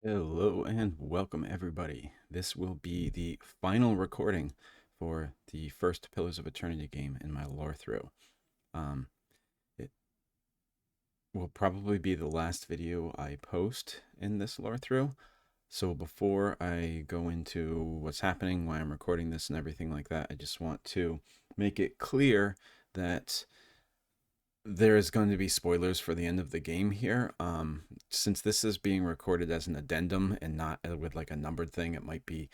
Hello and welcome, everybody. This will be the final recording for the first Pillars of Eternity game in my lore through. It will probably be the last video I post in this lore through. So before I go into what's happening, why I'm recording this, and everything like that, I just want to make it clear that there is going to be spoilers for the end of the game here. Since this is being recorded as an addendum and not with like a numbered thing, it might be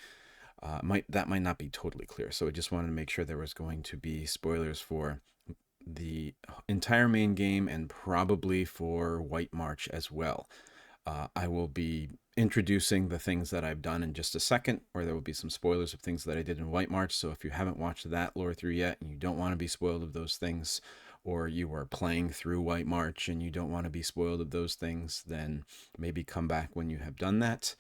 might not be totally clear. So I just wanted to make sure there was going to be spoilers for the entire main game and probably for White March as well. I will be introducing the things that I've done in just a second, where there will be some spoilers of things that I did in White March. So if you haven't watched that lore through yet and you don't want to be spoiled of those things, or you are playing through White March and you don't want to be spoiled of those things, then maybe come back when you have done that.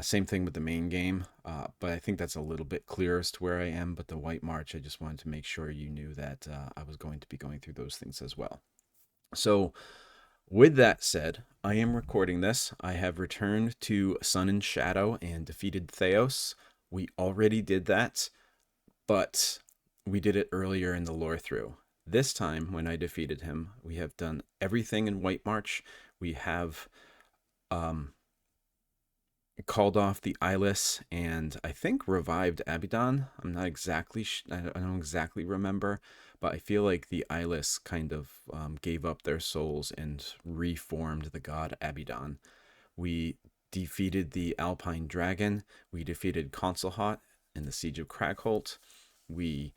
Same thing with the main game, but I think that's a little bit clearer as to where I am. But the White March, I just wanted to make sure you knew that I was going to be going through those things as well. So, with that said, I am recording this. I have returned to Sun and Shadow and defeated Theos. We already did that, but we did it earlier in the lore through. This time, when I defeated him, we have done everything in White March. We have called off the eyeless and I think revived Abaddon. I'm not exactly, I don't exactly remember, but I feel like the eyeless kind of gave up their souls and reformed the god Abaddon. We defeated the Alpine Dragon. We defeated Consulhot in the Siege of Cragholt. We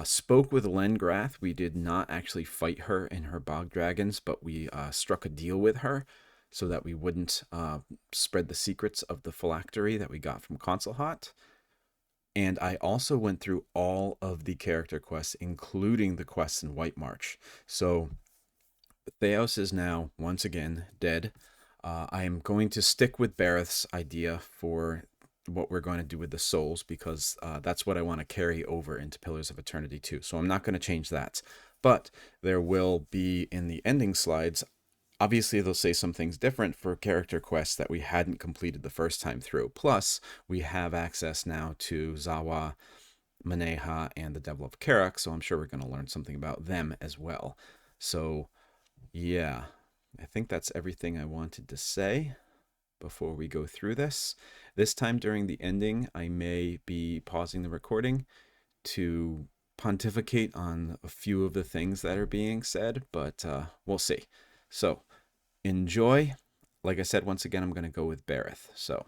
spoke with Lengrath. We did not actually fight her in her bog dragons, but we struck a deal with her so that we wouldn't spread the secrets of the phylactery that we got from Consulhot. And I also went through all of the character quests, including the quests in White March. So Theos is now, once again, dead. I am going to stick with Bareth's idea for what we're going to do with the souls, because that's what I want to carry over into Pillars of Eternity too. So I'm not going to change that. But there will be, in the ending slides, obviously they'll say some things different for character quests that we hadn't completed the first time through. Plus, we have access now to Zawa, Maneha, and the Devil of Karak, so I'm sure we're going to learn something about them as well. So, yeah, I think that's everything I wanted to say before we go through this. This time during the ending, I may be pausing the recording to pontificate on a few of the things that are being said, but we'll see. So, enjoy. Like I said, once again, I'm going to go with Bareth. So,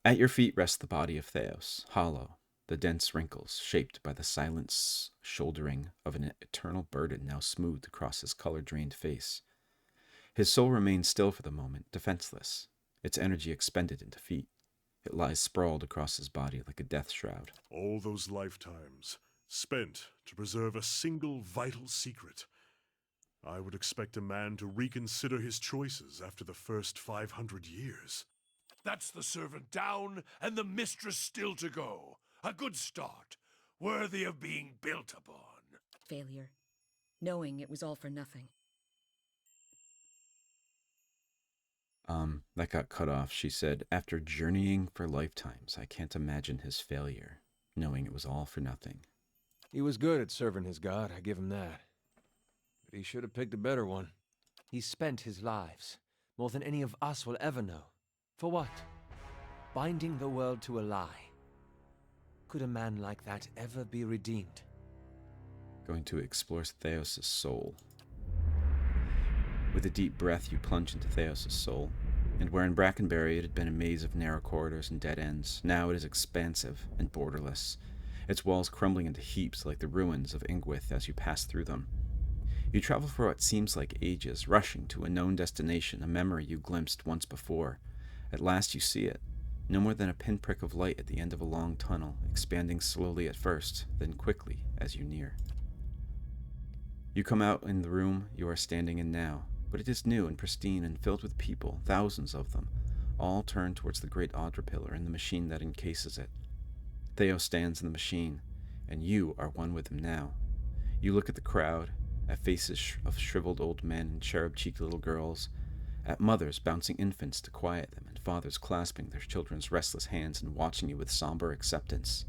at your feet rests the body of Theos, hollow, the dense wrinkles shaped by the silent shouldering of an eternal burden now smoothed across his color-drained face. His soul remains still for the moment, defenseless, its energy expended in defeat. It lies sprawled across his body like a death shroud. All those lifetimes spent to preserve a single vital secret. I would expect a man to reconsider his choices after the first 500 years. That's the servant down, and the mistress still to go. A good start, worthy of being built upon. Failure, knowing it was all for nothing. That got cut off. She said, after journeying for lifetimes, I can't imagine his failure, knowing it was all for nothing. He was good at serving his god, I give him that. But he should have picked a better one. He spent his lives, more than any of us will ever know. For what? Binding the world to a lie. Could a man like that ever be redeemed? Going to explore Theos' soul. With a deep breath, you plunge into Theos' soul, and where in Brackenberry it had been a maze of narrow corridors and dead ends, now it is expansive and borderless, its walls crumbling into heaps like the ruins of Engwithan as you pass through them. You travel for what seems like ages, rushing to a known destination, a memory you glimpsed once before. At last you see it, no more than a pinprick of light at the end of a long tunnel, expanding slowly at first, then quickly as you near. You come out in the room you are standing in now, but it is new and pristine and filled with people, thousands of them, all turned towards the great Audra pillar and the machine that encases it. Theo stands in the machine, and you are one with him now. You look at the crowd, at faces of shriveled old men and cherub-cheeked little girls, at mothers bouncing infants to quiet them, and fathers clasping their children's restless hands and watching you with somber acceptance.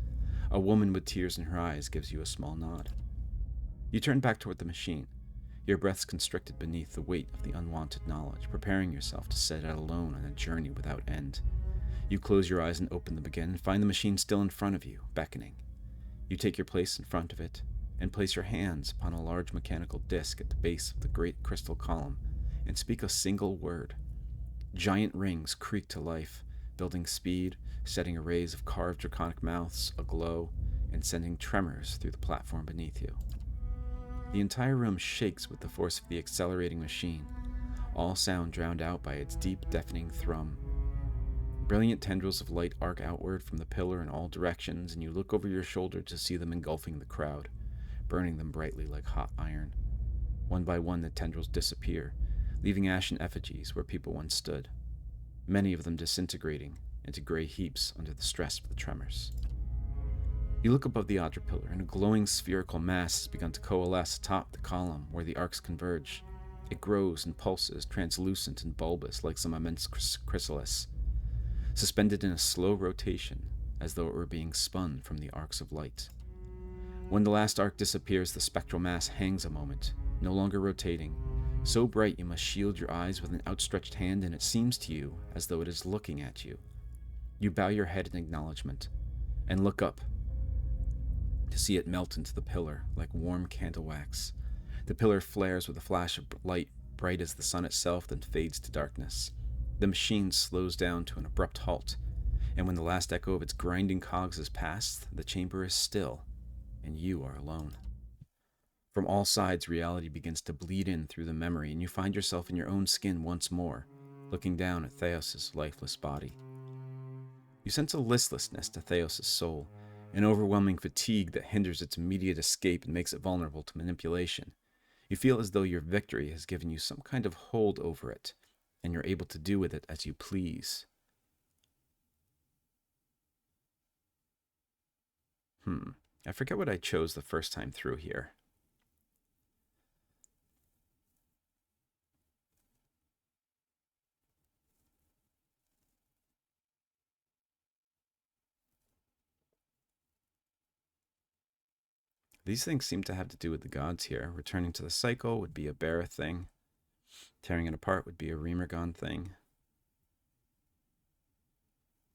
A woman with tears in her eyes gives you a small nod. You turn back toward the machine, your breaths constricted beneath the weight of the unwanted knowledge, preparing yourself to set out alone on a journey without end. You close your eyes and open them again and find the machine still in front of you, beckoning. You take your place in front of it and place your hands upon a large mechanical disc at the base of the great crystal column and speak a single word. Giant rings creak to life, building speed, setting arrays of carved draconic mouths aglow, and sending tremors through the platform beneath you. The entire room shakes with the force of the accelerating machine, all sound drowned out by its deep, deafening thrum. Brilliant tendrils of light arc outward from the pillar in all directions, and you look over your shoulder to see them engulfing the crowd, burning them brightly like hot iron. One by one, the tendrils disappear, leaving ashen effigies where people once stood, many of them disintegrating into gray heaps under the stress of the tremors. You look above the Adra pillar, and a glowing spherical mass has begun to coalesce atop the column where the arcs converge. It grows and pulses, translucent and bulbous like some immense chrysalis, suspended in a slow rotation as though it were being spun from the arcs of light. When the last arc disappears, the spectral mass hangs a moment, no longer rotating, so bright you must shield your eyes with an outstretched hand, and it seems to you as though it is looking at you. You bow your head in acknowledgement, and look up to see it melt into the pillar like warm candle wax. The pillar flares with a flash of light bright as the sun itself, then fades to darkness. The machine slows down to an abrupt halt, and when the last echo of its grinding cogs is past, the chamber is still, and you are alone. From all sides, reality begins to bleed in through the memory, and you find yourself in your own skin once more, looking down at Theos' lifeless body. You sense a listlessness to Theos' soul, an overwhelming fatigue that hinders its immediate escape and makes it vulnerable to manipulation. You feel as though your victory has given you some kind of hold over it, and you're able to do with it as you please. I forget what I chose the first time through here. These things seem to have to do with the gods here. Returning to the cycle would be a Barra thing. Tearing it apart would be a Remergon thing.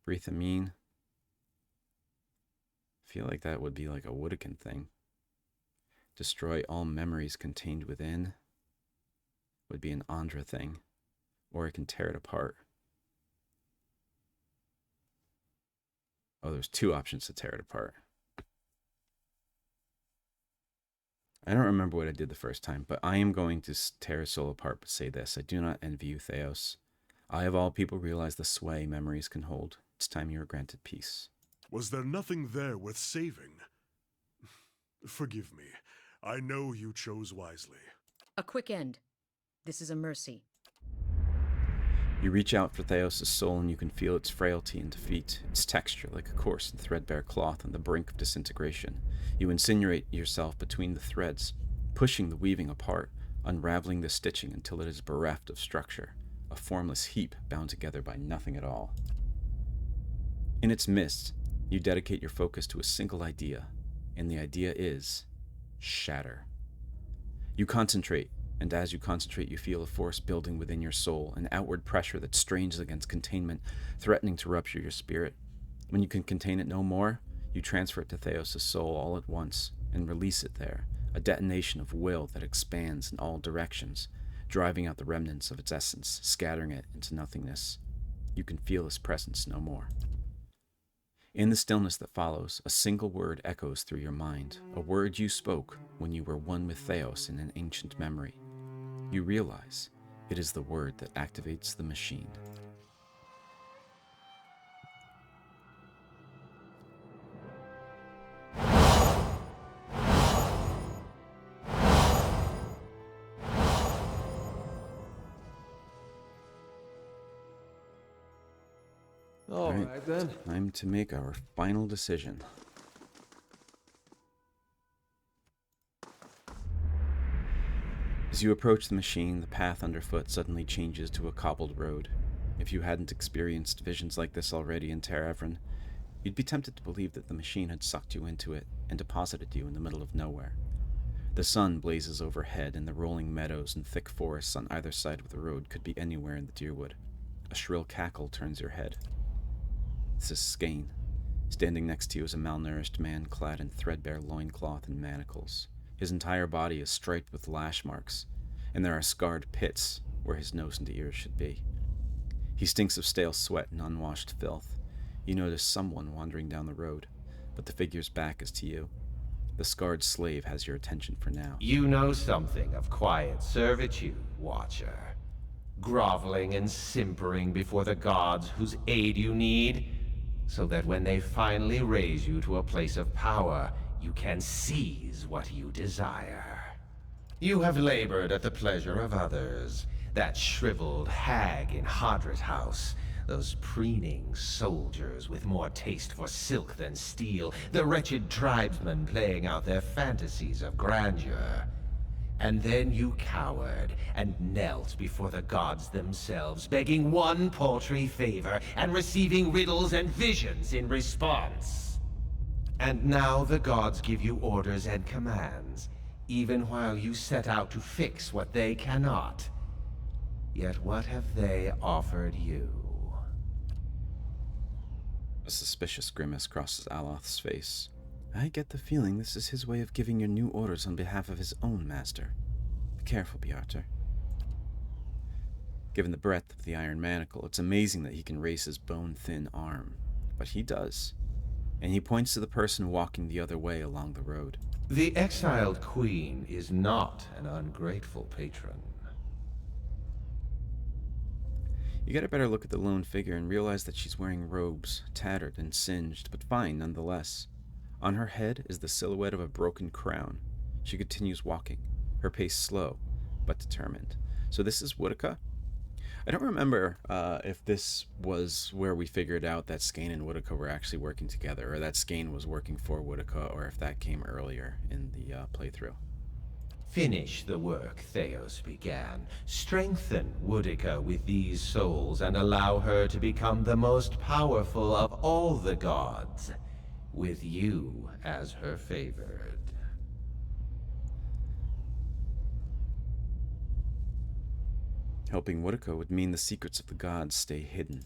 Breathe Amin. I feel like that would be like a Woodakin thing. Destroy all memories contained within would be an Andra thing. Or it can tear it apart. Oh, there's two options to tear it apart. I don't remember what I did the first time, but I am going to tear his soul apart but say this. I do not envy you, Theos. I, of all people, realize the sway memories can hold. It's time you were granted peace. Was there nothing there worth saving? Forgive me. I know you chose wisely. A quick end. This is a mercy. You reach out for Theos' soul, and you can feel its frailty and defeat, its texture like a coarse and threadbare cloth on the brink of disintegration. You insinuate yourself between the threads, pushing the weaving apart, unraveling the stitching until it is bereft of structure, a formless heap bound together by nothing at all. In its midst, you dedicate your focus to a single idea, and the idea is shatter. You concentrate, and as you concentrate, you feel a force building within your soul, an outward pressure that strains against containment, threatening to rupture your spirit. When you can contain it no more, you transfer it to Theos' soul all at once and release it there, a detonation of will that expands in all directions, driving out the remnants of its essence, scattering it into nothingness. You can feel his presence no more. In the stillness that follows, a single word echoes through your mind, a word you spoke when you were one with Theos in an ancient memory. You realize it is the word that activates the machine. All right, then. Time to make our final decision. As you approach the machine, the path underfoot suddenly changes to a cobbled road. If you hadn't experienced visions like this already in Ter Evren, you'd be tempted to believe that the machine had sucked you into it and deposited you in the middle of nowhere. The sun blazes overhead, and the rolling meadows and thick forests on either side of the road could be anywhere in the Deerwood. A shrill cackle turns your head. This is Skane. Standing next to you is a malnourished man clad in threadbare loincloth and manacles. His entire body is striped with lash marks, and there are scarred pits where his nose and ears should be. He stinks of stale sweat and unwashed filth. You notice someone wandering down the road, but the figure's back is to you. The scarred slave has your attention for now. You know something of quiet servitude, Watcher. Groveling and simpering before the gods whose aid you need, so that when they finally raise you to a place of power, you can seize what you desire. You have labored at the pleasure of others. That shriveled hag in Hadrit House, those preening soldiers with more taste for silk than steel, the wretched tribesmen playing out their fantasies of grandeur. And then you cowered and knelt before the gods themselves, begging one paltry favor and receiving riddles and visions in response. And now the gods give you orders and commands, even while you set out to fix what they cannot. Yet what have they offered you? A suspicious grimace crosses Aloth's face. I get the feeling this is his way of giving you new orders on behalf of his own master. Be careful, Bjarter. Given the breadth of the iron manacle, it's amazing that he can raise his bone-thin arm. But he does. And he points to the person walking the other way along the road. The exiled queen is not an ungrateful patron. You get a better look at the lone figure and realize that she's wearing robes, tattered and singed, but fine nonetheless. On her head is the silhouette of a broken crown. She continues walking, her pace slow, but determined. So this is Woodica? I don't remember if this was where we figured out that Skane and Woodica were actually working together, or that Skane was working for Woodica, or if that came earlier in the playthrough. Finish the work Theos began. Strengthen Woodica with these souls and allow her to become the most powerful of all the gods, with you as her favored. Helping Woodica would mean the secrets of the gods stay hidden.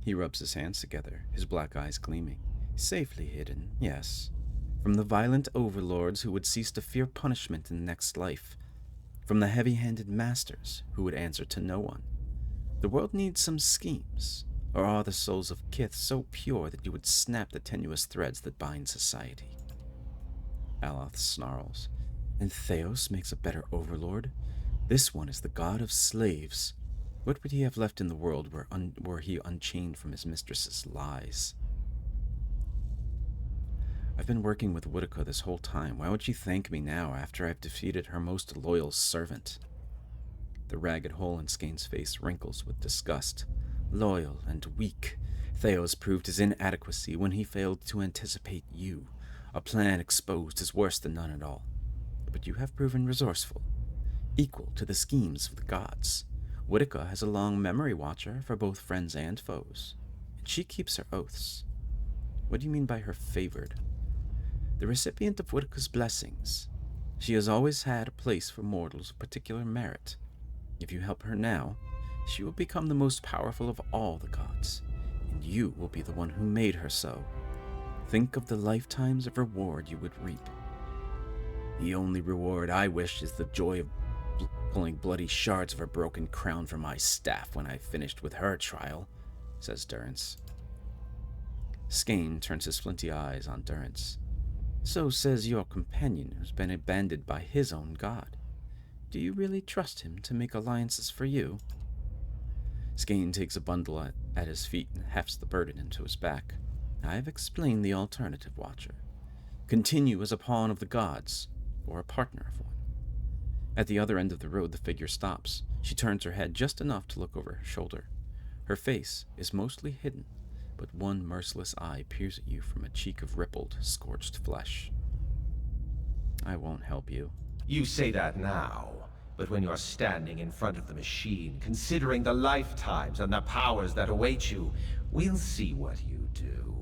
He rubs his hands together, his black eyes gleaming. Safely hidden, yes. From the violent overlords who would cease to fear punishment in the next life. From the heavy-handed masters who would answer to no one. The world needs some schemes, or are the souls of Kith so pure that you would snap the tenuous threads that bind society? Aloth snarls. And Theos makes a better overlord? This one is the god of slaves. What would he have left in the world were he unchained from his mistress's lies? I've been working with Woodica this whole time. Why would she thank me now after I've defeated her most loyal servant? The ragged hole in Skane's face wrinkles with disgust. Loyal and weak, Theos proved his inadequacy when he failed to anticipate you. A plan exposed is worse than none at all. But you have proven resourceful. Equal to the schemes of the gods. Woodica has a long memory, Watcher, for both friends and foes. And she keeps her oaths. What do you mean by her favored? The recipient of Woodica's blessings. She has always had a place for mortals of particular merit. If you help her now, she will become the most powerful of all the gods, and you will be the one who made her so. Think of the lifetimes of reward you would reap. The only reward I wish is the joy of pulling bloody shards of her broken crown from my staff when I've finished with her trial, says Durrance. Skane turns his flinty eyes on Durrance. So says your companion who's been abandoned by his own god. Do you really trust him to make alliances for you? Skane takes a bundle at his feet and hefts the burden into his back. I've explained the alternative, Watcher. Continue as a pawn of the gods, or a partner of one. At the other end of the road, the figure stops. She turns her head just enough to look over her shoulder. Her face is mostly hidden, but one merciless eye peers at you from a cheek of rippled, scorched flesh. I won't help you. You say that now, but when you're standing in front of the machine, considering the lifetimes and the powers that await you, we'll see what you do.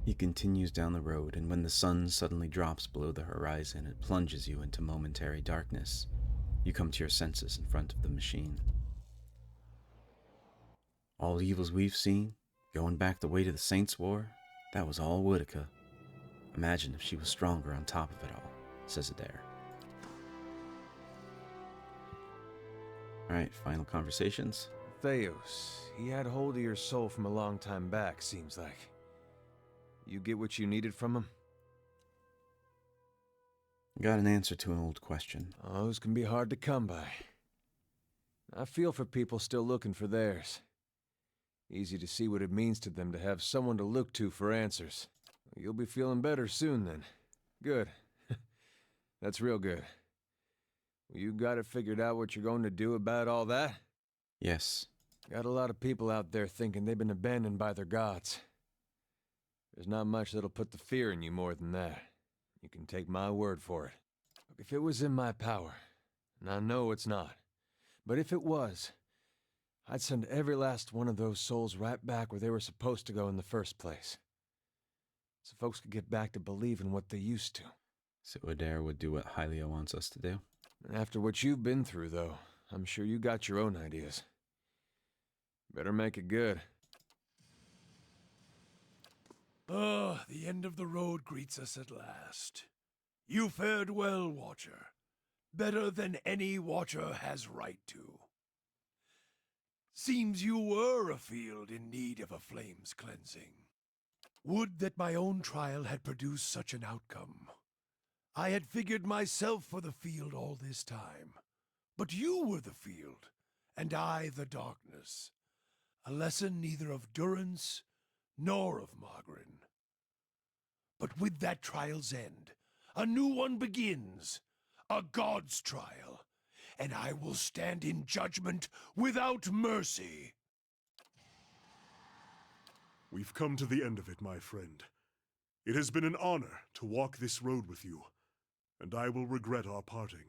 He continues down the road, and when the sun suddenly drops below the horizon, it plunges you into momentary darkness. You come to your senses in front of the machine. All the evils we've seen, going back the way to the Saints' War, that was all Woodica. Imagine if she was stronger on top of it all, says Adair. Alright, final conversations. Theos, he had hold of your soul from a long time back, seems like. You get what you needed from him? Got an answer to an old question. Those can be hard to come by. I feel for people still looking for theirs. Easy to see what it means to them to have someone to look to for answers. You'll be feeling better soon then. Good. That's real good. You got it figured out what you're going to do about all that? Yes. Got a lot of people out there thinking they've been abandoned by their gods. There's not much that'll put the fear in you more than that. You can take my word for it. Look, if it was in my power, and I know it's not, but if it was, I'd send every last one of those souls right back where they were supposed to go in the first place. So folks could get back to believing what they used to. So Adair would do what Hylia wants us to do. And after what you've been through, though, I'm sure you got your own ideas. Better make it good. The end of the road greets us at last. You fared well, Watcher. Better than any Watcher has right to. Seems you were a field in need of a flame's cleansing. Would that my own trial had produced such an outcome. I had figured myself for the field all this time. But you were the field, and I the darkness. A lesson neither of durance nor of Margarin. But with that trial's end, a new one begins, a god's trial, and I will stand in judgment without mercy. We've come to the end of it, my friend. It has been an honor to walk this road with you, and I will regret our parting.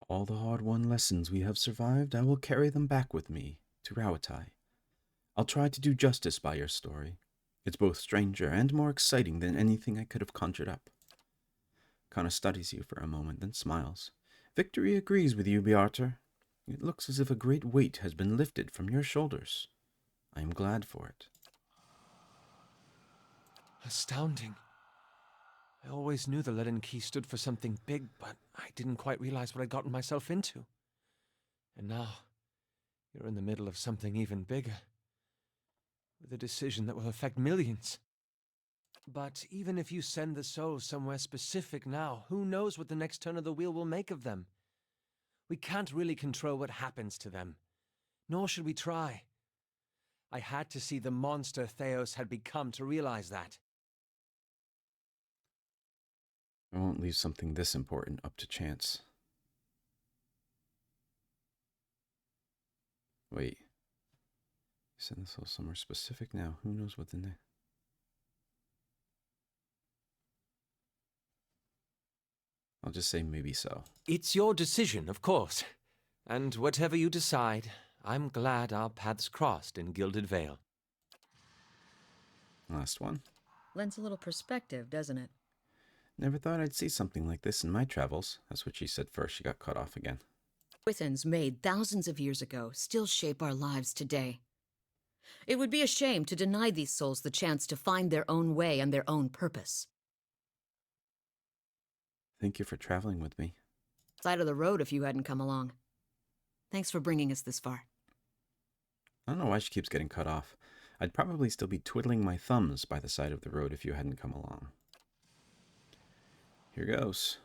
All the hard-won lessons we have survived, I will carry them back with me to Rauatai. I'll try to do justice by your story. It's both stranger and more exciting than anything I could have conjured up. Kana studies you for a moment, then smiles. Victory agrees with you, Bearter. It looks as if a great weight has been lifted from your shoulders. I am glad for it. Astounding. I always knew the Leaden Key stood for something big, but I didn't quite realize what I'd gotten myself into. And now, you're in the middle of something even bigger. With a decision that will affect millions. But even if you send the souls somewhere specific now, who knows what the next turn of the wheel will make of them? We can't really control what happens to them. Nor should we try. I had to see the monster Theos had become to realize that. I won't leave something this important up to chance. Wait. Send this all somewhere specific now. Who knows what the next... I'll just say maybe so. It's your decision, of course. And whatever you decide, I'm glad our paths crossed in Gilded Vale. Last one. Lends a little perspective, doesn't it? Never thought I'd see something like this in my travels. That's what she said first. She got cut off again. Engwithans made thousands of years ago still shape our lives today. It would be a shame to deny these souls the chance to find their own way and their own purpose. Thank you for traveling with me. Side of the road if you hadn't come along. Thanks for bringing us this far. I don't know why she keeps getting cut off. I'd probably still be twiddling my thumbs by the side of the road if you hadn't come along. Here goes.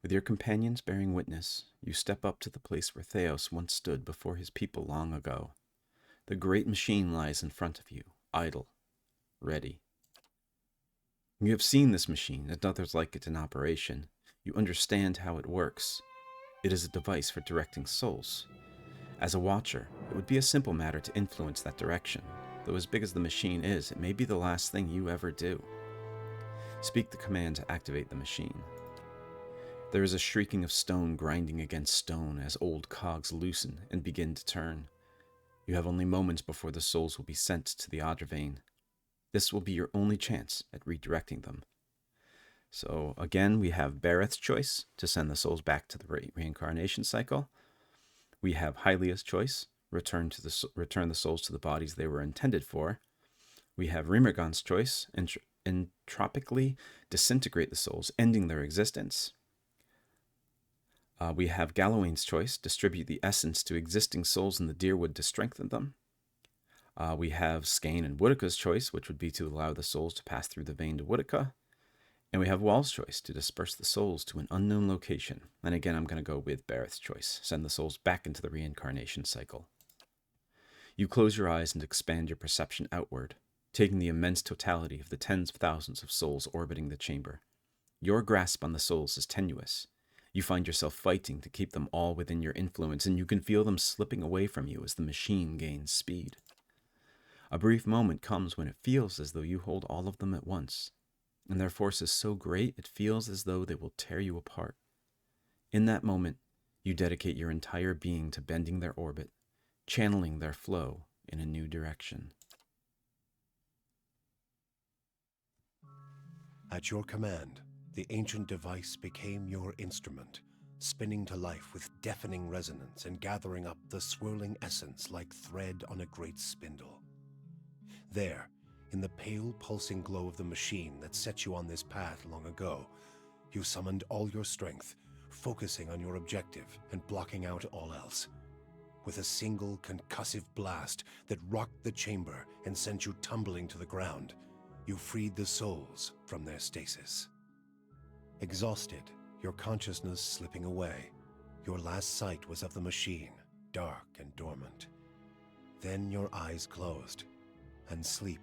With your companions bearing witness, you step up to the place where Theos once stood before his people long ago. The great machine lies in front of you, idle, ready. You have seen this machine and others like it in operation. You understand how it works. It is a device for directing souls. As a watcher, it would be a simple matter to influence that direction. Though as big as the machine is, it may be the last thing you ever do. Speak the command to activate the machine. There is a shrieking of stone grinding against stone as old cogs loosen and begin to turn. You have only moments before the souls will be sent to the Adravain. This will be your only chance at redirecting them. So again, we have Bareth's choice to send the souls back to the reincarnation cycle. We have Hylia's choice, return the souls to the bodies they were intended for. We have Rimergon's choice, entropically disintegrate the souls, ending their existence. We have Galawain's choice, distribute the essence to existing souls in the Dyrwood to strengthen them. We have Skane and Woodica's choice, which would be to allow the souls to pass through the vein to Woodica. And we have Wall's choice, to disperse the souls to an unknown location. And again, I'm going to go with Bareth's choice, send the souls back into the reincarnation cycle. You close your eyes and expand your perception outward, taking the immense totality of the tens of thousands of souls orbiting the chamber. Your grasp on the souls is tenuous. You find yourself fighting to keep them all within your influence, and you can feel them slipping away from you as the machine gains speed. A brief moment comes when it feels as though you hold all of them at once, and their force is so great it feels as though they will tear you apart. In that moment, you dedicate your entire being to bending their orbit, channeling their flow in a new direction. At your command, the ancient device became your instrument, spinning to life with deafening resonance and gathering up the swirling essence like thread on a great spindle. There, in the pale, pulsing glow of the machine that set you on this path long ago, you summoned all your strength, focusing on your objective and blocking out all else. With a single concussive blast that rocked the chamber and sent you tumbling to the ground, you freed the souls from their stasis. Exhausted, your consciousness slipping away, your last sight was of the machine, dark and dormant. Then your eyes closed, and sleep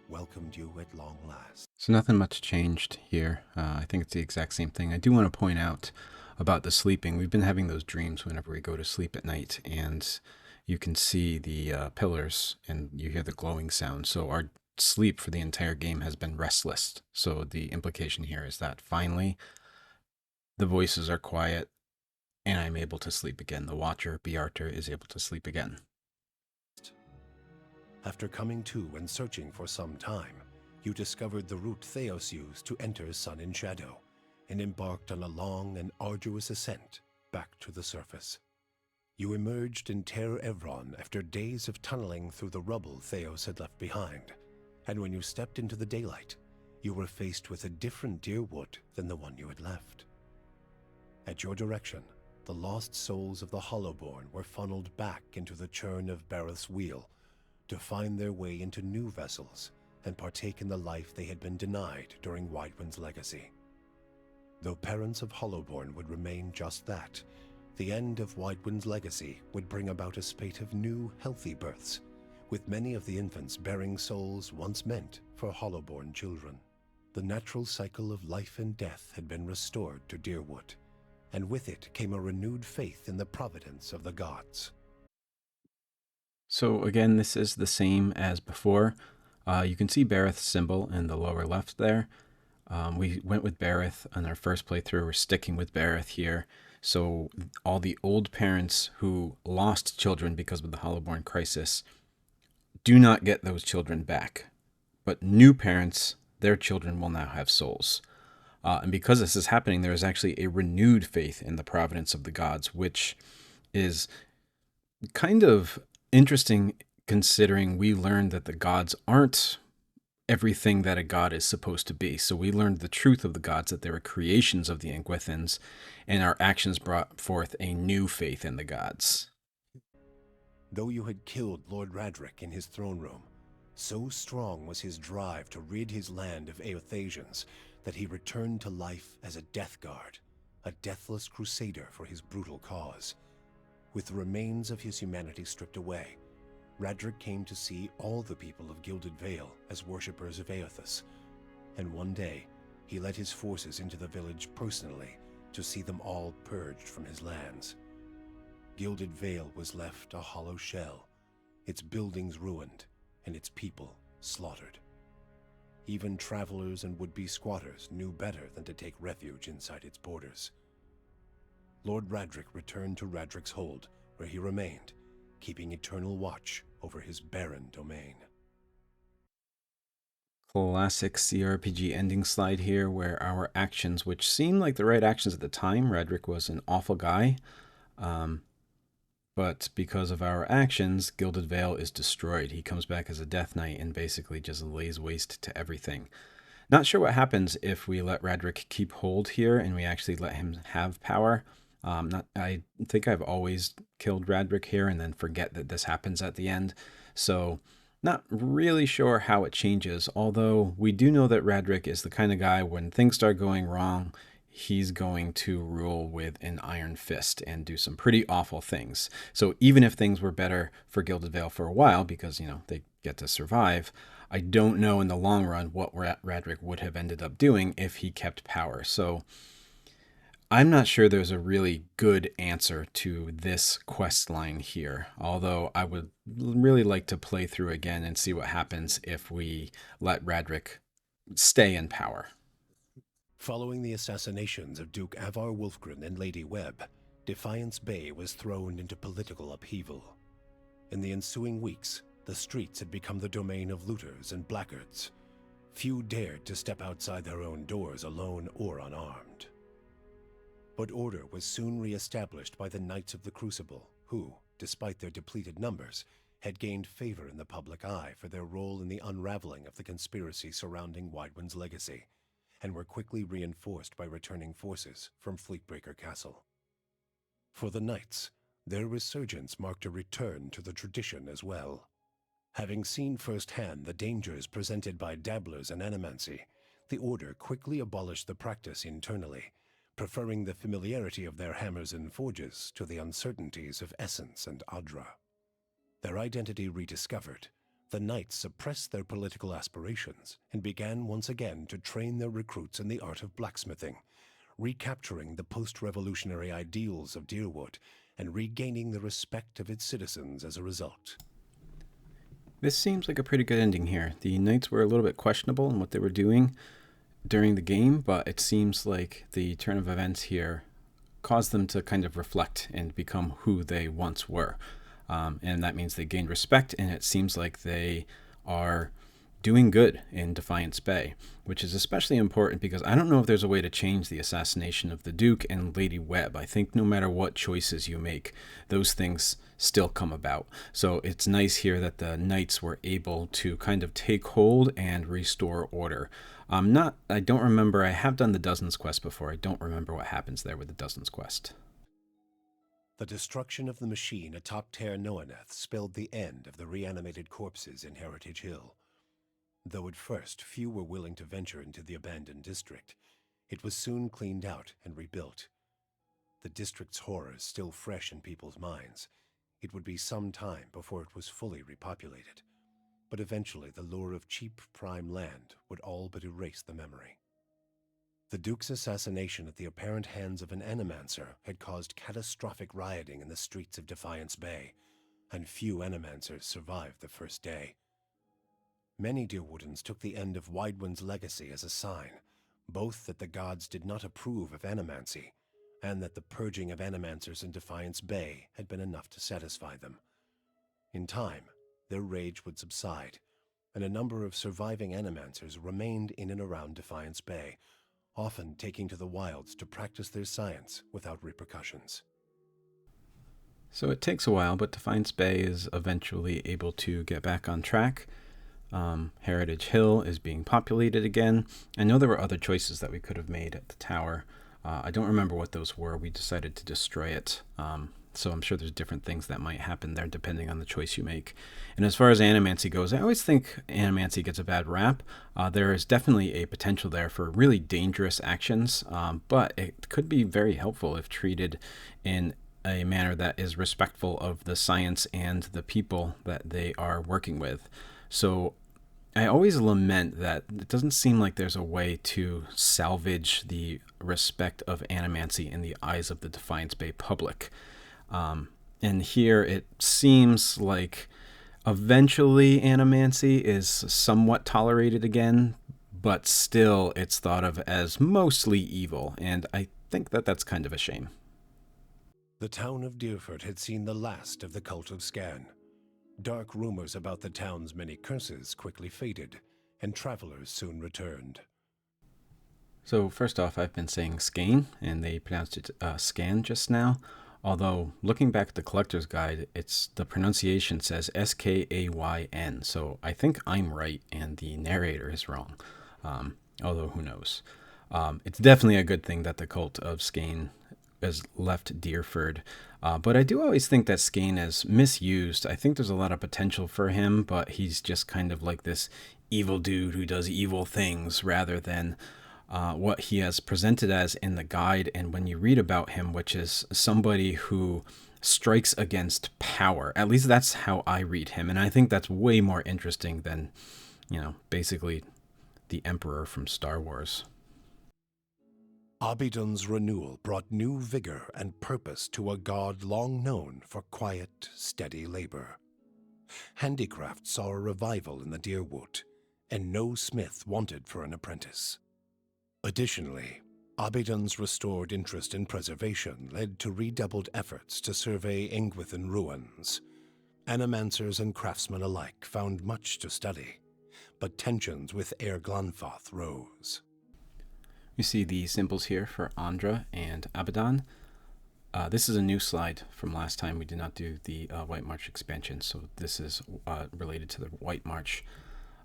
welcomed you at long last. So nothing much changed here. I think it's the exact same thing. I do want to point out about the sleeping. We've been having those dreams whenever we go to sleep at night, and you can see the pillars and you hear the glowing sound. So our sleep for the entire game has been restless. So the implication here is that finally the voices are quiet and I'm able to sleep again. The Watcher, Bearter, is able to sleep again. After coming to and searching for some time, you discovered the route Theos used to enter Sun and Shadow, and embarked on a long and arduous ascent back to the surface. You emerged in Ter Evron after days of tunneling through the rubble Theos had left behind, and when you stepped into the daylight, you were faced with a different Dyrwood than the one you had left. At your direction, the lost souls of the Hollowborn were funneled back into the churn of Bareth's wheel to find their way into new vessels and partake in the life they had been denied during Widewind's legacy. Though parents of Hollowborn would remain just that, the end of Widewind's legacy would bring about a spate of new, healthy births, with many of the infants bearing souls once meant for Hollowborn children. The natural cycle of life and death had been restored to Dyrwood, and with it came a renewed faith in the providence of the gods. So again, this is the same as before. You can see Bareth's symbol in the lower left there. We went with Bareth on our first playthrough. We're sticking with Bareth here. So all the old parents who lost children because of the Hollowborn crisis do not get those children back. But new parents, their children will now have souls. And because this is happening, there is actually a renewed faith in the providence of the gods, which is kind of interesting considering we learned that the gods aren't everything that a god is supposed to be. So we learned the truth of the gods, that they were creations of the Engwithans, and our actions brought forth a new faith in the gods. Though you had killed Lord Radric in his throne room, so strong was his drive to rid his land of Eothasians that he returned to life as a death guard, a deathless crusader for his brutal cause. With the remains of his humanity stripped away, Radric came to see all the people of Gilded Vale as worshippers of Eothas, and one day he led his forces into the village personally to see them all purged from his lands. Gilded Vale was left a hollow shell, its buildings ruined, and its people slaughtered. Even travelers and would-be squatters knew better than to take refuge inside its borders. Lord Radric returned to Radric's Hold, where he remained, keeping eternal watch over his barren domain. Classic CRPG ending slide here, where our actions, which seemed like the right actions at the time, Radric was an awful guy, but because of our actions, Gilded Vale is destroyed. He comes back as a Death Knight and basically just lays waste to everything. Not sure what happens if we let Radric keep hold here and we actually let him have power. I think I've always killed Radric here and then forget that this happens at the end. So not really sure how it changes, although we do know that Radric is the kind of guy when things start going wrong, he's going to rule with an iron fist and do some pretty awful things. So even if things were better for Gilded Vale for a while, because, they get to survive, I don't know in the long run what Radric would have ended up doing if he kept power. So I'm not sure there's a really good answer to this quest line here, although I would really like to play through again and see what happens if we let Radric stay in power. Following the assassinations of Duke Avar Wolfgren and Lady Webb, Defiance Bay was thrown into political upheaval. In the ensuing weeks, the streets had become the domain of looters and blackguards. Few dared to step outside their own doors alone or unarmed. But order was soon re-established by the Knights of the Crucible, who, despite their depleted numbers, had gained favor in the public eye for their role in the unraveling of the conspiracy surrounding Widewind's legacy, and were quickly reinforced by returning forces from Fleetbreaker Castle. For the Knights, their resurgence marked a return to the tradition as well. Having seen firsthand the dangers presented by dabblers in animancy, the Order quickly abolished the practice internally, preferring the familiarity of their hammers and forges to the uncertainties of Essence and Adra. Their identity rediscovered, the Knights suppressed their political aspirations and began once again to train their recruits in the art of blacksmithing, recapturing the post-revolutionary ideals of Deerwood and regaining the respect of its citizens as a result. This seems like a pretty good ending here. The Knights were a little bit questionable in what they were doing during the game, but it seems like the turn of events here caused them to kind of reflect and become who they once were. And that means they gained respect, and it seems like they are doing good in Defiance Bay, which is especially important because I don't know if there's a way to change the assassination of the Duke and Lady Webb. I think no matter what choices you make, those things still come about. So it's nice here that the Knights were able to kind of take hold and restore order. I don't remember, I have done the Dozens quest before. I don't remember what happens there with the Dozens quest. The destruction of the machine atop Ter Noaneth spelled the end of the reanimated corpses in Heritage Hill. Though at first few were willing to venture into the abandoned district, it was soon cleaned out and rebuilt. The district's horrors still fresh in people's minds, it would be some time before it was fully repopulated. But eventually the lure of cheap prime land would all but erase the memory. The Duke's assassination at the apparent hands of an animancer had caused catastrophic rioting in the streets of Defiance Bay, and few animancers survived the first day. Many Deerwoodans took the end of Widewind's legacy as a sign, both that the gods did not approve of animancy, and that the purging of animancers in Defiance Bay had been enough to satisfy them. In time, their rage would subside, and a number of surviving animancers remained in and around Defiance Bay, often taking to the wilds to practice their science without repercussions. So it takes a while, but Defiance Bay is eventually able to get back on track. Heritage Hill is being populated again. I know there were other choices that we could have made at the tower. I don't remember what those were. We decided to destroy it. So I'm sure there's different things that might happen there depending on the choice you make. And as far as animancy goes, I always think animancy gets a bad rap. There is definitely a potential there for really dangerous actions, but it could be very helpful if treated in a manner that is respectful of the science and the people that they are working with. So I always lament that it doesn't seem like there's a way to salvage the respect of animancy in the eyes of the Defiance Bay public. And here it seems like Eventually, animancy is somewhat tolerated again, but still it's thought of as mostly evil, and I think that that's kind of a shame. The town of Deerford had seen the last of the cult of Scan. Dark rumors about the town's many curses quickly faded, and travelers soon returned. So first off, I've been saying Skane, and they pronounced it Scan just now. Although looking back at the collector's guide, it's the pronunciation says Skayn. So I think I'm right, and the narrator is wrong. Although who knows? It's definitely a good thing that the cult of Skane has left Deerford. But I do always think that Skane is misused. I think there's a lot of potential for him, but he's just kind of like this evil dude who does evil things rather than what he has presented as in the guide. And when you read about him, which is somebody who strikes against power, at least that's how I read him. And I think that's way more interesting than, basically the Emperor from Star Wars. Abidan's renewal brought new vigor and purpose to a god long known for quiet, steady labor. Handicraft saw a revival in the Deerwood, and no smith wanted for an apprentice. Additionally, Abidan's restored interest in preservation led to redoubled efforts to survey Engwithan ruins. Animancers and craftsmen alike found much to study, but tensions with Glanfath rose. You see the symbols here for Andra and Abidan. This is a new slide from last time. We did not do the White March expansion, so this is related to the White March.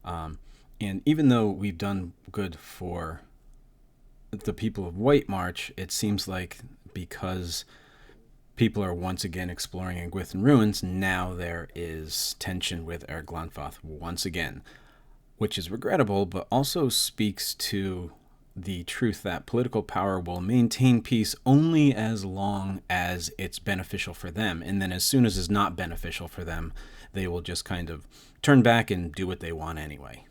And even though we've done good for the people of White March, it seems like because people are once again exploring Engwithan ruins, now there is tension with Glanfath once again, which is regrettable, but also speaks to the truth that political power will maintain peace only as long as it's beneficial for them. And then as soon as it's not beneficial for them, they will just kind of turn back and do what they want anyway.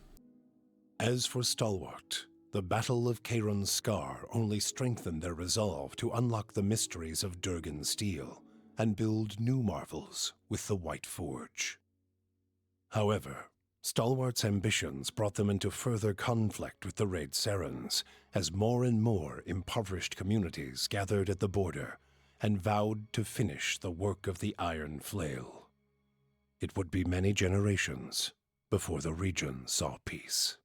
As for Stalwart, the Battle of Caron's Scar only strengthened their resolve to unlock the mysteries of Durgan steel and build new marvels with the White Forge. However, Stalwart's ambitions brought them into further conflict with the Red Serens, as more and more impoverished communities gathered at the border and vowed to finish the work of the Iron Flail. It would be many generations before the region saw peace.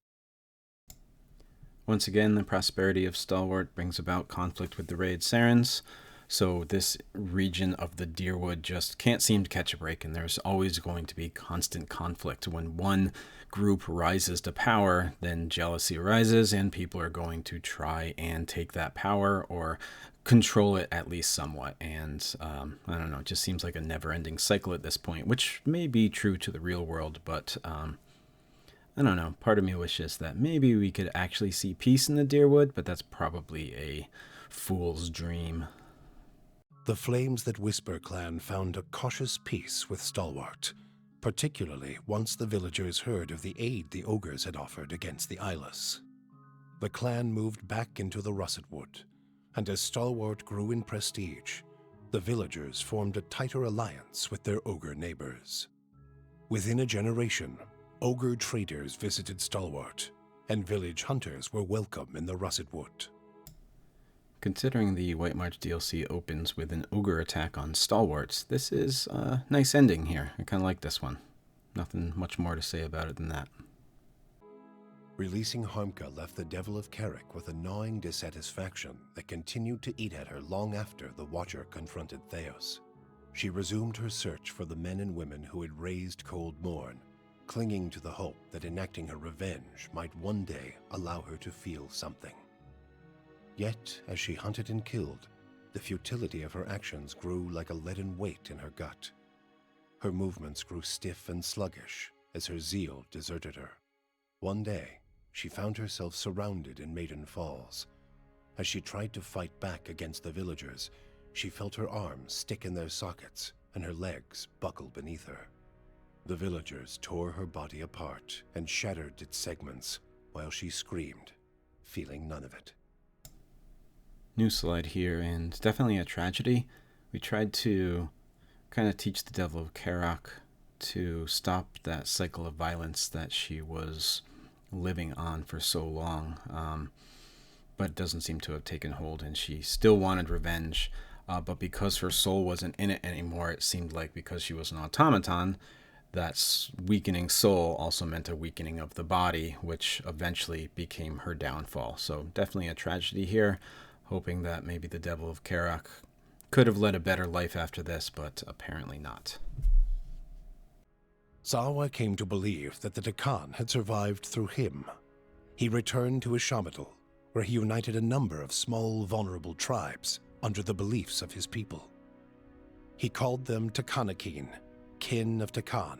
Once again, the prosperity of Stalwart brings about conflict with the Red Serens. So this region of the Deerwood just can't seem to catch a break, and there's always going to be constant conflict. When one group rises to power, then jealousy arises, and people are going to try and take that power or control it at least somewhat. And I don't know, it just seems like a never-ending cycle at this point, which may be true to the real world, but I don't know. Part of me wishes that maybe we could actually see peace in the Deerwood, but that's probably a fool's dream. The Flames That Whisper clan found a cautious peace with Stalwart, particularly once the villagers heard of the aid the ogres had offered against the Eyeless. The clan moved back into the Russet Wood, and as Stalwart grew in prestige, the villagers formed a tighter alliance with their ogre neighbors. Within a generation, ogre traders visited Stalwart, and village hunters were welcome in the Russet Wood. Considering the White March DLC opens with an ogre attack on Stalwarts, this is a nice ending here. I kind of like this one. Nothing much more to say about it than that. Releasing Harmka left the Devil of Carrick with a gnawing dissatisfaction that continued to eat at her long after the Watcher confronted Theos. She resumed her search for the men and women who had raised Cold Morn, clinging to the hope that enacting her revenge might one day allow her to feel something. Yet, as she hunted and killed, the futility of her actions grew like a leaden weight in her gut. Her movements grew stiff and sluggish as her zeal deserted her. One day, she found herself surrounded in Maiden Falls. As she tried to fight back against the villagers, she felt her arms stick in their sockets and her legs buckle beneath her. The villagers tore her body apart and shattered its segments while she screamed, feeling none of it. New slide here, and definitely a tragedy. We tried to kind of teach the Devil of Carrock to stop that cycle of violence that she was living on for so long, but it doesn't seem to have taken hold, and she still wanted revenge. But because her soul wasn't in it anymore, it seemed like because she was an automaton, that weakening soul also meant a weakening of the body, which eventually became her downfall. So definitely a tragedy here, hoping that maybe the Devil of Karak could have led a better life after this, but apparently not. Zawa came to believe that the Dakan had survived through him. He returned to Ishamadal, where he united a number of small, vulnerable tribes under the beliefs of his people. He called them Takanakin, kin of Takan,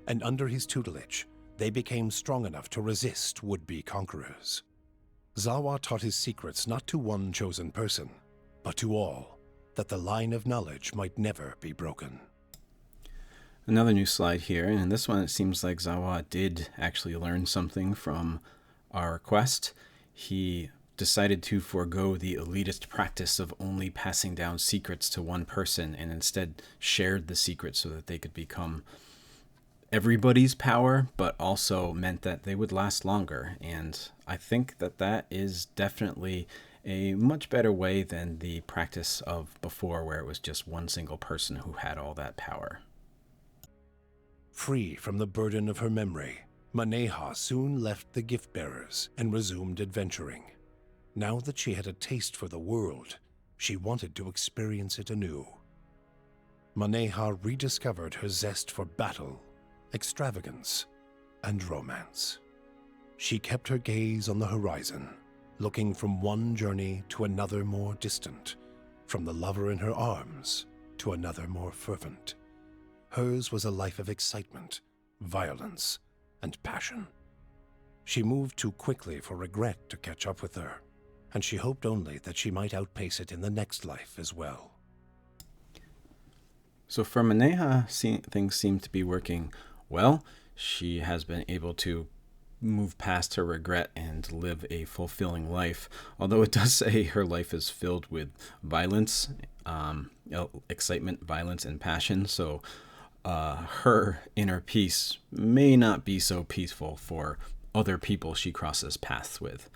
and under his tutelage, they became strong enough to resist would-be conquerors. Zawa taught his secrets not to one chosen person, but to all, that the line of knowledge might never be broken. Another new slide here, and in this one it seems like Zawa did actually learn something from our quest. He decided to forego the elitist practice of only passing down secrets to one person and instead shared the secret so that they could become everybody's power, but also meant that they would last longer. And I think that that is definitely a much better way than the practice of before, where it was just one single person who had all that power. Free from the burden of her memory, Maneha soon left the gift-bearers and resumed adventuring. Now that she had a taste for the world, she wanted to experience it anew. Maneha rediscovered her zest for battle, extravagance, and romance. She kept her gaze on the horizon, looking from one journey to another more distant, from the lover in her arms to another more fervent. Hers was a life of excitement, violence, and passion. She moved too quickly for regret to catch up with her, and she hoped only that she might outpace it in the next life as well. So for Maneha, things seem to be working well. She has been able to move past her regret and live a fulfilling life, although it does say her life is filled with violence, excitement, violence, and passion. So her inner peace may not be so peaceful for other people she crosses paths with.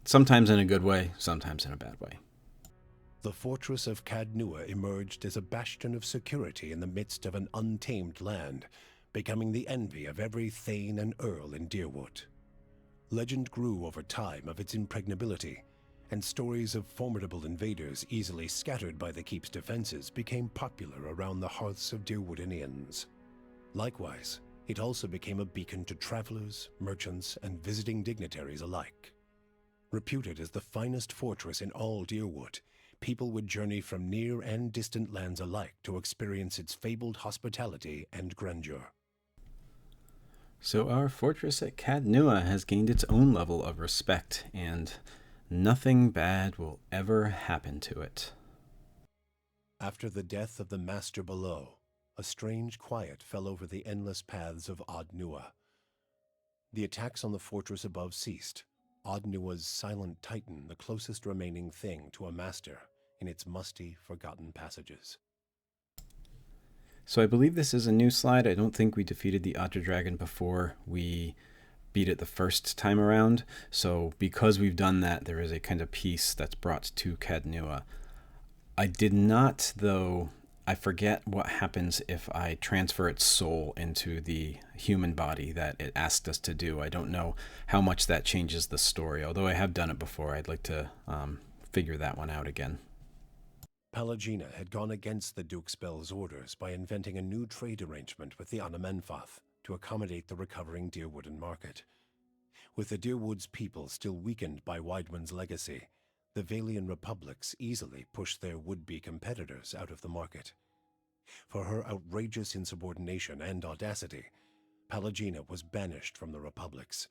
Sometimes in a good way, sometimes in a bad way. The fortress of Cadnua emerged as a bastion of security in the midst of an untamed land, becoming the envy of every thane and earl in Deerwood. Legend grew over time of its impregnability, and stories of formidable invaders easily scattered by the keep's defenses became popular around the hearths of Deerwoodinians. Likewise, it also became a beacon to travelers, merchants, and visiting dignitaries alike. Reputed as the finest fortress in all Deerwood, people would journey from near and distant lands alike to experience its fabled hospitality and grandeur. So our fortress at Cadnua has gained its own level of respect, and nothing bad will ever happen to it. After the death of the master below, a strange quiet fell over the endless paths of Adnua. The attacks on the fortress above ceased, Adnua's silent titan the closest remaining thing to a master in its musty, forgotten passages. So I believe this is a new slide. I don't think we defeated the Otter Dragon before we beat it the first time around. So because we've done that, there is a kind of peace that's brought to Cadnua. I did not, though. I forget what happens if I transfer its soul into the human body that it asked us to do. I don't know how much that changes the story. Although I have done it before, I'd like to figure that one out again. Palagina had gone against the Duke's Bell's orders by inventing a new trade arrangement with the Anamenfath to accommodate the recovering Deerwooden market. With the Deerwood's people still weakened by Weidman's legacy, the Valian republics easily pushed their would-be competitors out of the market. For her outrageous insubordination and audacity, Palagina was banished from the republics.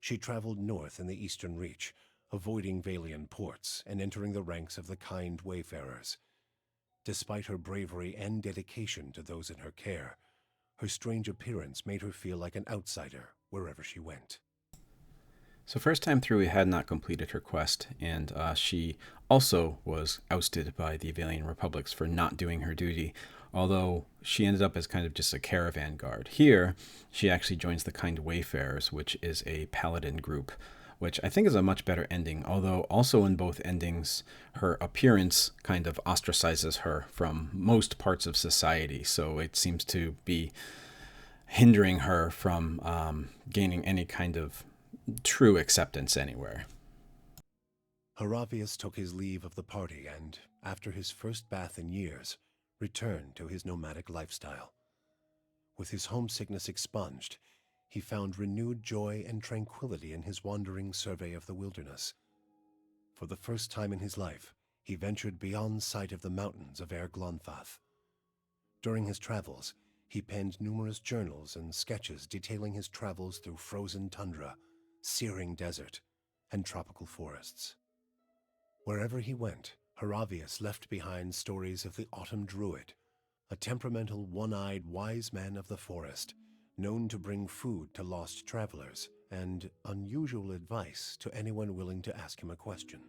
She traveled north in the Eastern Reach, avoiding Valian ports and entering the ranks of the kind wayfarers. Despite her bravery and dedication to those in her care, her strange appearance made her feel like an outsider wherever she went. So first time through, we had not completed her quest, and she also was ousted by the Avalian Republics for not doing her duty, although she ended up as kind of just a caravan guard. Here, she actually joins the Kind Wayfarers, which is a paladin group, which I think is a much better ending, although also in both endings, her appearance kind of ostracizes her from most parts of society, so it seems to be hindering her from gaining any kind of true acceptance anywhere. Haravius took his leave of the party and, after his first bath in years, returned to his nomadic lifestyle. With his homesickness expunged, he found renewed joy and tranquility in his wandering survey of the wilderness. For the first time in his life, he ventured beyond sight of the mountains of Glonfath. During his travels, he penned numerous journals and sketches detailing his travels through frozen tundra, searing desert, and tropical forests. Wherever he went, Haravius left behind stories of the Autumn Druid, a temperamental, one-eyed wise man of the forest, known to bring food to lost travelers and unusual advice to anyone willing to ask him a question.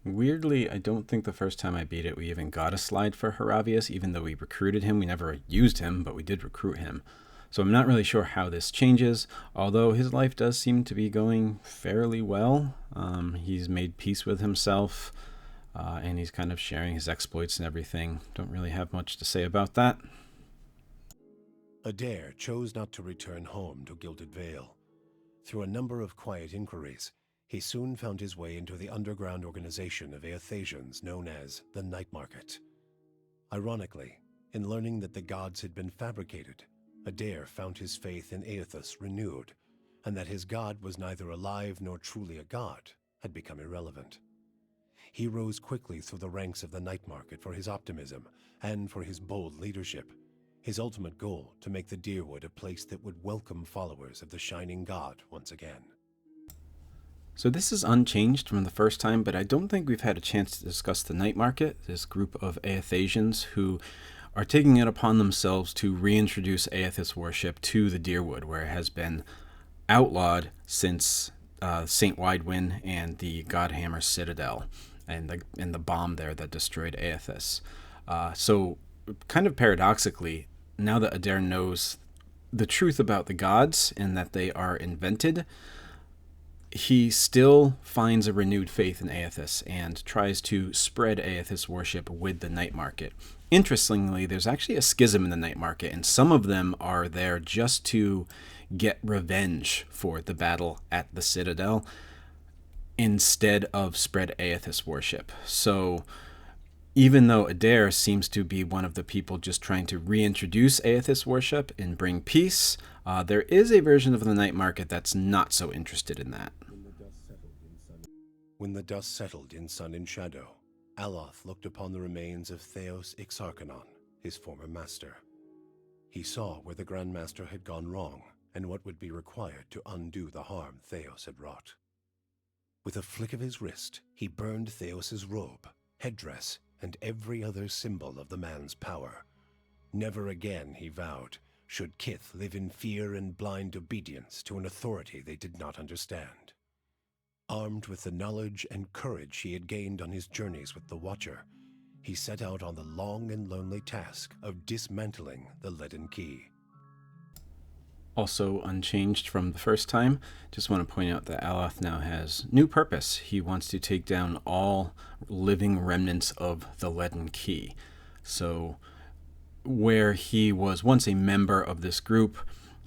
Weirdly, I don't think the first time I beat it we even got a slide for Haravius, even though we recruited him. We never used him, but we did recruit him. So I'm not really sure how this changes, although his life does seem to be going fairly well. He's made peace with himself, and he's kind of sharing his exploits and everything. Don't really have much to say about that. Adair chose not to return home to Gilded Vale. Through a number of quiet inquiries, he soon found his way into the underground organization of Aethasians known as the Night Market. Ironically, in learning that the gods had been fabricated, Adair found his faith in Aethus renewed, and that his god was neither alive nor truly a god had become irrelevant. He rose quickly through the ranks of the Night Market for his optimism and for his bold leadership, his ultimate goal to make the Dyrwood a place that would welcome followers of the Shining God once again. So this is unchanged from the first time, but I don't think we've had a chance to discuss the Night Market, this group of Aethasians who are taking it upon themselves to reintroduce Aethys worship to the Dyrwood, where it has been outlawed since Saint Widewin and the Godhammer Citadel and the bomb there that destroyed Aethys. So kind of paradoxically, now that Adair knows the truth about the gods and that they are invented, he still finds a renewed faith in Aethys and tries to spread Aethys worship with the Night Market. Interestingly, there's actually a schism in the Night Market, and some of them are there just to get revenge for the battle at the Citadel instead of spread Aethys worship. So even though Adair seems to be one of the people just trying to reintroduce Aethys worship and bring peace, there is a version of the Night Market that's not so interested in that. When the dust settled in sun and shadow, Aloth looked upon the remains of Theos Ixarchanon, his former master. He saw where the Grand Master had gone wrong and what would be required to undo the harm Theos had wrought. With a flick of his wrist, he burned Theos's robe, headdress, and every other symbol of the man's power. Never again, he vowed, should Kith live in fear and blind obedience to an authority they did not understand. Armed with the knowledge and courage he had gained on his journeys with the Watcher, he set out on the long and lonely task of dismantling the Leaden Key. Also unchanged from the first time, just want to point out that Aloth now has new purpose. He wants to take down all living remnants of the Leaden Key. So where he was once a member of this group,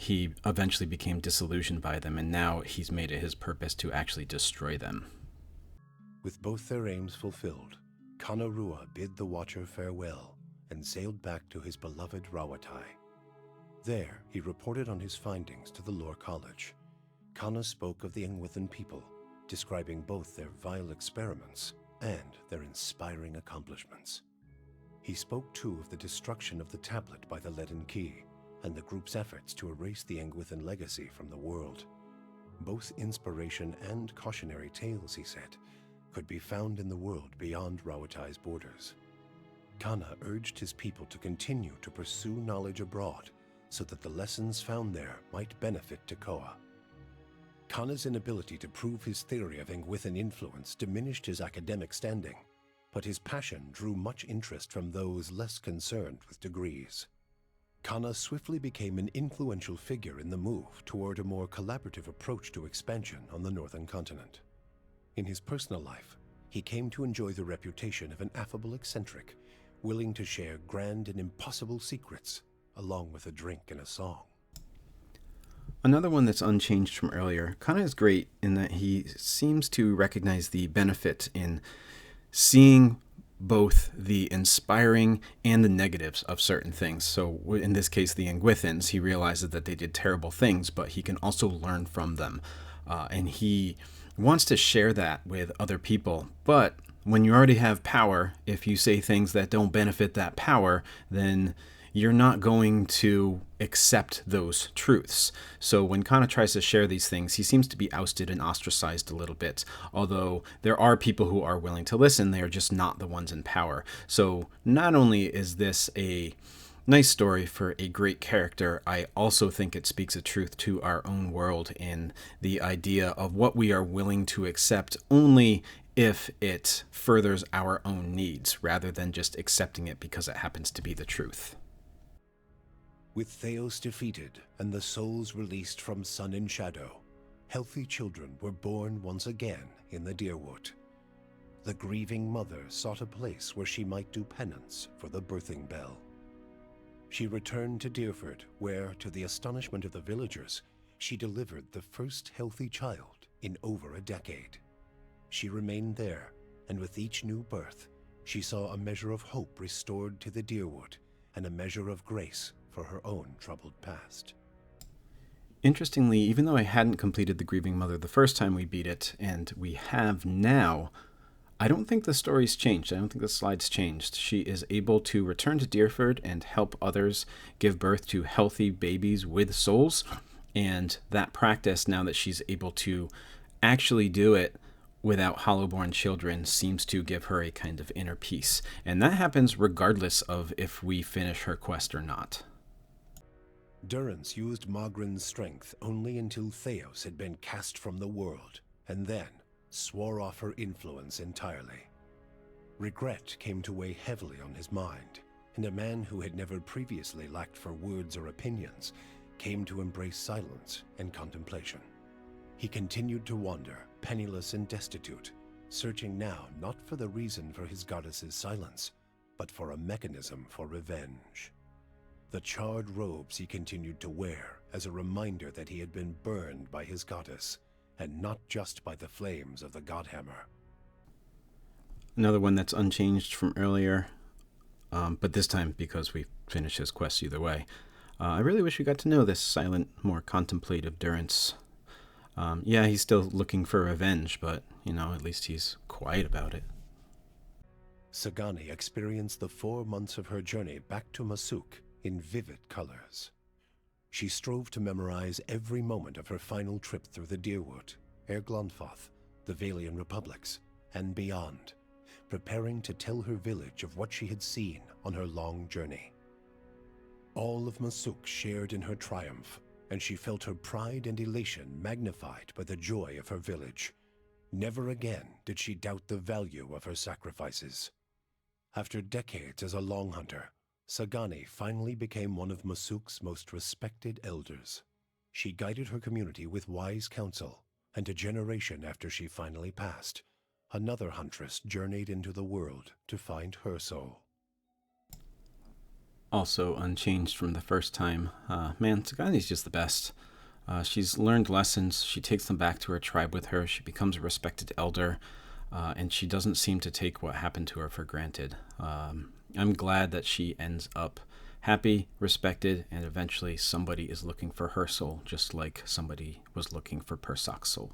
he eventually became disillusioned by them, and now he's made it his purpose to actually destroy them. With both their aims fulfilled, Kanarua bid the Watcher farewell and sailed back to his beloved Rawatai. There, he reported on his findings to the Lore College. Kana spoke of the Engwithan people, describing both their vile experiments and their inspiring accomplishments. He spoke too of the destruction of the tablet by the Leaden Key, and the group's efforts to erase the Engwithan legacy from the world. Both inspiration and cautionary tales, he said, could be found in the world beyond Rawatai's borders. Kana urged his people to continue to pursue knowledge abroad so that the lessons found there might benefit Tekoa. Kana's inability to prove his theory of Engwithan influence diminished his academic standing, but his passion drew much interest from those less concerned with degrees. Kana swiftly became an influential figure in the move toward a more collaborative approach to expansion on the northern continent. In his personal life, he came to enjoy the reputation of an affable eccentric, willing to share grand and impossible secrets, along with a drink and a song. Another one that's unchanged from earlier, Kana is great in that he seems to recognize the benefit in seeing both the inspiring and the negatives of certain things. So in this case, the Engwithans, he realizes that they did terrible things, but he can also learn from them. And he wants to share that with other people. But when you already have power, if you say things that don't benefit that power, then you're not going to accept those truths. So when Kana tries to share these things, he seems to be ousted and ostracized a little bit. Although there are people who are willing to listen, they are just not the ones in power. So not only is this a nice story for a great character, I also think it speaks a truth to our own world in the idea of what we are willing to accept only if it furthers our own needs, rather than just accepting it because it happens to be the truth. With Theos defeated and the souls released from Sun and Shadow, healthy children were born once again in the Deerwood. The grieving mother sought a place where she might do penance for the birthing bell. She returned to Deerford, where, to the astonishment of the villagers, she delivered the first healthy child in over a decade. She remained there, and with each new birth, she saw a measure of hope restored to the Deerwood and a measure of grace for her own troubled past. Interestingly, even though I hadn't completed The Grieving Mother the first time we beat it, and we have now, I don't think the story's changed. I don't think the slide's changed. She is able to return to Deerford and help others give birth to healthy babies with souls. And that practice, now that she's able to actually do it without hollowborn children, seems to give her a kind of inner peace. And that happens regardless of if we finish her quest or not. Durrance used Magrin's strength only until Theos had been cast from the world, and then swore off her influence entirely. Regret came to weigh heavily on his mind, and a man who had never previously lacked for words or opinions came to embrace silence and contemplation. He continued to wander, penniless and destitute, searching now not for the reason for his goddess's silence, but for a mechanism for revenge. The charred robes he continued to wear as a reminder that he had been burned by his goddess, and not just by the flames of the Godhammer. Another one that's unchanged from earlier, but this time because we finished his quest either way. I really wish we got to know this silent, more contemplative Durrance. Yeah, he's still looking for revenge, but, at least he's quiet about it. Sagani experienced the 4 months of her journey back to Masuk in vivid colors. She strove to memorize every moment of her final trip through the Deerwood, Erglonfoth, the Valian Republics, and beyond, preparing to tell her village of what she had seen on her long journey. All of Masuk shared in her triumph, and she felt her pride and elation magnified by the joy of her village. Never again did she doubt the value of her sacrifices. After decades as a long hunter, Sagani finally became one of Masuk's most respected elders. She guided her community with wise counsel, and a generation after she finally passed, another huntress journeyed into the world to find her soul. Also unchanged from the first time. Man, Sagani's just the best. She's learned lessons. She takes them back to her tribe with her. She becomes a respected elder, and she doesn't seem to take what happened to her for granted. I'm glad that she ends up happy, respected, and eventually somebody is looking for her soul, just like somebody was looking for Persok's soul.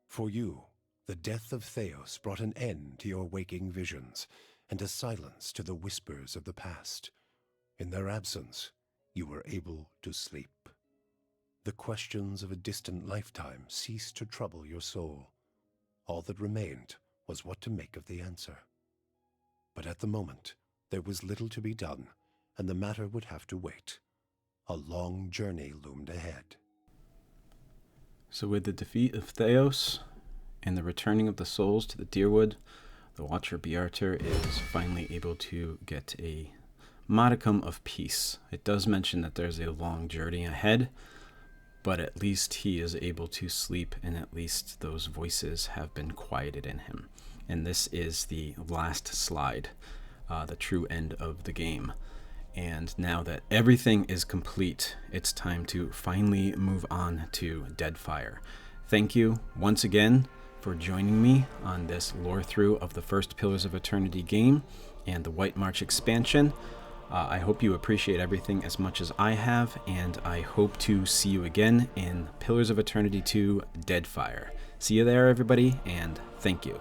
For you, the death of Theos brought an end to your waking visions, and a silence to the whispers of the past. In their absence, you were able to sleep. The questions of a distant lifetime ceased to trouble your soul. All that remained was what to make of the answer. But at the moment, there was little to be done, and the matter would have to wait. A long journey loomed ahead. So with the defeat of Theos and the returning of the souls to the Deerwood, the Watcher Bearter is finally able to get a modicum of peace. It does mention that there's a long journey ahead, but at least he is able to sleep, and at least those voices have been quieted in him. And this is the last slide, the true end of the game. And now that everything is complete, it's time to finally move on to Deadfire. Thank you once again for joining me on this lore through of the first Pillars of Eternity game and the White March expansion. I hope you appreciate everything as much as I have, and I hope to see you again in Pillars of Eternity 2 Deadfire. See you there, everybody, and thank you.